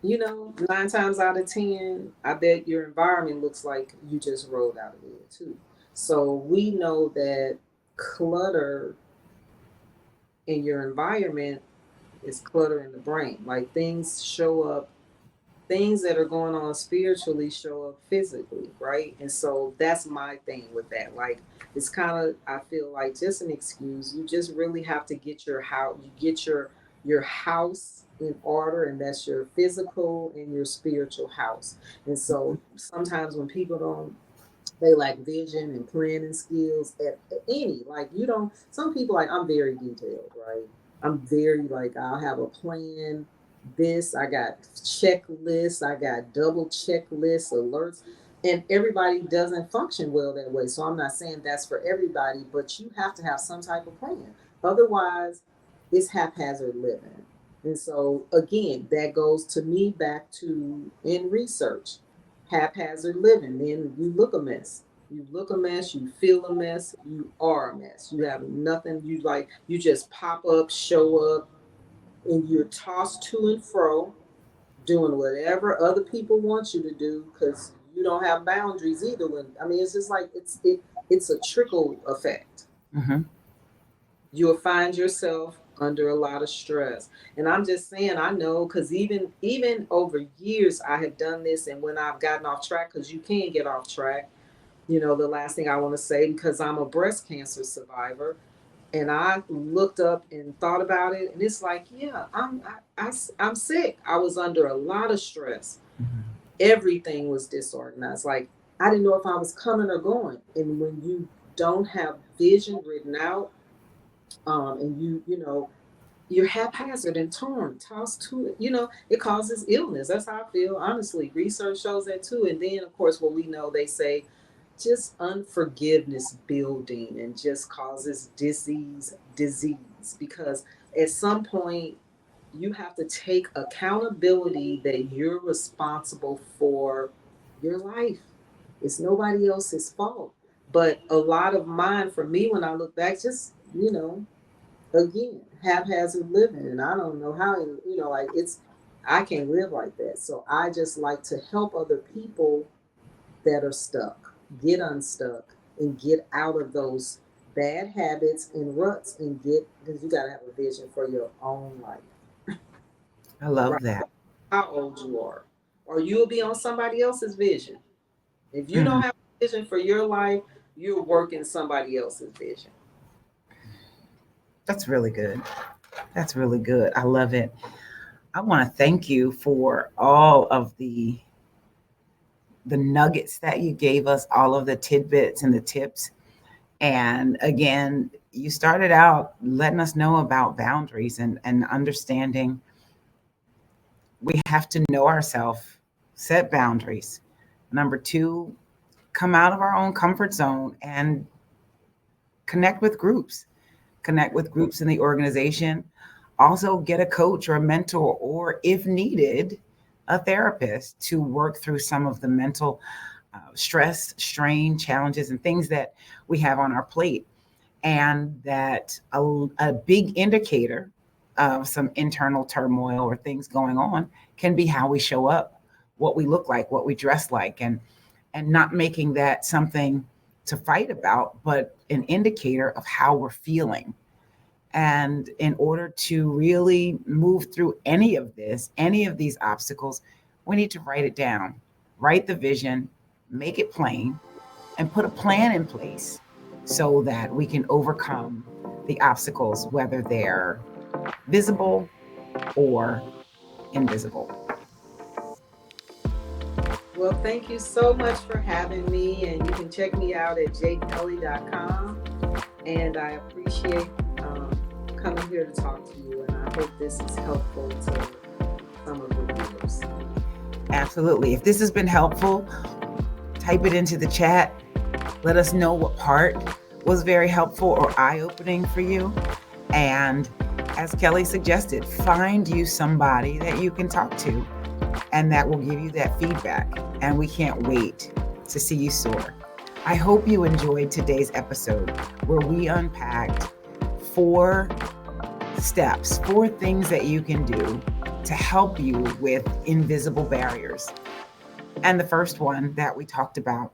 9 times out of 10, I bet your environment looks like you just rolled out of bed too. So we know that clutter in your environment is clutter in the brain. Like things show up, things that are going on spiritually show up physically, right? And so that's my thing with that. Like it's kind of, I feel like just an excuse. You just really have to get your house, you get your house in order, and that's your physical and your spiritual house. And so sometimes when people don't, they lack vision and planning skills at any, like you don't, some people, like I'm very detailed, right? I'm very like, I'll have a plan. This, I got checklists, I got double checklists, alerts, and everybody doesn't function well that way. So I'm not saying that's for everybody, but you have to have some type of plan. Otherwise, it's haphazard living. And so again, that goes to me back to in research, haphazard living. Then you look a mess. You look a mess, you feel a mess, you are a mess. You have nothing, you like, you just pop up, show up, and you're tossed to and fro, doing whatever other people want you to do because you don't have boundaries either. When I mean, it's just like it's a trickle effect. Mm-hmm. You'll find yourself under a lot of stress, and I'm just saying, I know, because even over years I have done this, and when I've gotten off track, because you can get off track. You know, the last thing I want to say, because I'm a breast cancer survivor, and I looked up and thought about it, and it's like, yeah, I'm sick. I was under a lot of stress. Mm-hmm. Everything was disorganized. Like I didn't know if I was coming or going. And when you don't have vision written out, and you know, you're haphazard and torn, tossed to it. You know, it causes illness. That's how I feel. Honestly, research shows that too. And then, of course, what we know, they say just unforgiveness building and just causes disease because at some point you have to take accountability that you're responsible for your life. It's nobody else's fault. But a lot of mine, for me, when I look back, just, you know, again, haphazard living. And I don't know how, you know, like it's, I can't live like that. So I just like to help other people that are stuck get unstuck and get out of those bad habits and ruts and get, because you got to have a vision for your own life, I love right? that. How old you are, or you'll be on somebody else's vision. If you Mm, don't have a vision for your life, you're working somebody else's vision. that's really good. That's really good. I love it. I want to thank you for all of the nuggets that you gave us, all of the tidbits and the tips. And again, you started out letting us know about boundaries and understanding we have to know ourselves, set boundaries. Number two, come out of our own comfort zone and connect with groups, connect with groups in the organization. Also, get a coach or a mentor, or if needed, a therapist to work through some of the mental stress, strain, challenges, and things that we have on our plate. And that a big indicator of some internal turmoil or things going on can be how we show up, what we look like, what we dress like, and not making that something to fight about, but an indicator of how we're feeling. And in order to really move through any of this, any of these obstacles, we need to write it down, write the vision, make it plain, and put a plan in place so that we can overcome the obstacles, whether they're visible or invisible. Well, thank you so much for having me, and you can check me out at jkellye.com. And I appreciate coming here to talk to you, and I hope this is helpful to some of the viewers. Absolutely. If this has been helpful, type it into the chat. Let us know what part was very helpful or eye opening for you. And as Kellye suggested, find you somebody that you can talk to and that will give you that feedback. And we can't wait to see you soar. I hope you enjoyed today's episode where we unpacked 4 steps, 4 things that you can do to help you with invisible barriers. And the first one that we talked about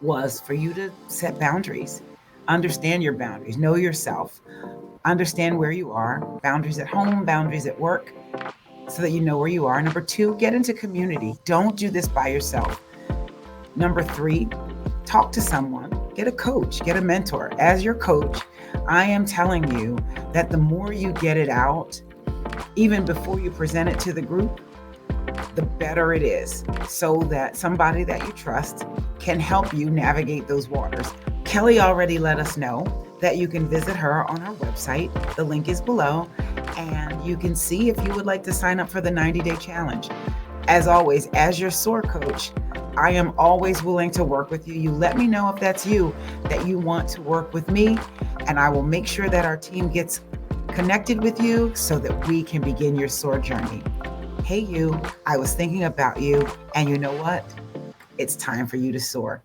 was for you to set boundaries. Understand your boundaries, know yourself, understand where you are, boundaries at home, boundaries at work, so that you know where you are. Number two, get into community. Don't do this by yourself. Number three, talk to someone, get a coach, get a mentor. As your coach, I am telling you that the more you get it out, even before you present it to the group, the better it is, so that somebody that you trust can help you navigate those waters. Kellye already let us know that you can visit her on our website. The link is below, and you can see if you would like to sign up for the 90-day challenge. As always, as your SOAR coach, I am always willing to work with you. You let me know if that's you, that you want to work with me, and I will make sure that our team gets connected with you so that we can begin your SOAR journey. Hey, you, I was thinking about you, and you know what? It's time for you to soar.